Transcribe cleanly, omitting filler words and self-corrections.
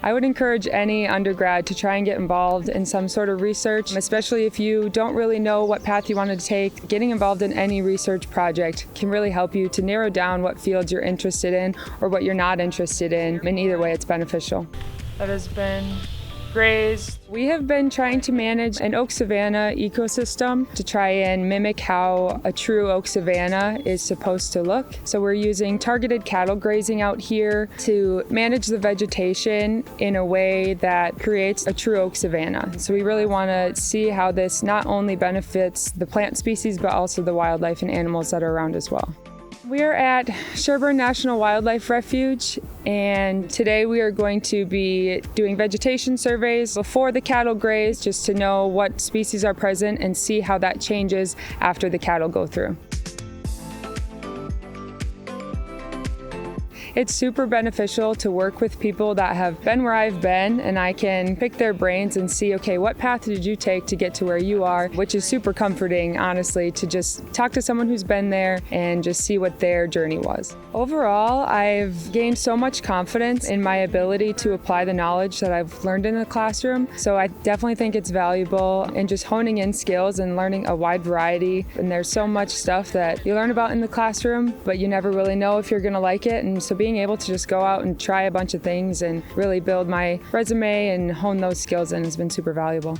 I would encourage any undergrad to try and get involved in some sort of research, especially if you don't really know what path you want to take. Getting involved in any research project can really help you to narrow down what fields you're interested in or what you're not interested in. In either way, it's beneficial. That has been grazed. We have been trying to manage an oak savanna ecosystem to try and mimic how a true oak savanna is supposed to look. So we're using targeted cattle grazing out here to manage the vegetation in a way that creates a true oak savanna. So we really want to see how this not only benefits the plant species, but also the wildlife and animals that are around as well. We're at Sherburne National Wildlife Refuge, and today we are going to be doing vegetation surveys before the cattle graze, just to know what species are present and see how that changes after the cattle go through. It's super beneficial to work with people that have been where I've been, and I can pick their brains and see, okay, what path did you take to get to where you are, which is super comforting, honestly, to just talk to someone who's been there and just see what their journey was. Overall, I've gained so much confidence in my ability to apply the knowledge that I've learned in the classroom, so I definitely think it's valuable in just honing in skills and learning a wide variety. And there's so much stuff that you learn about in the classroom, but you never really know if you're going to like it, and so being able to just go out and try a bunch of things and really build my resume and hone those skills in has been super valuable.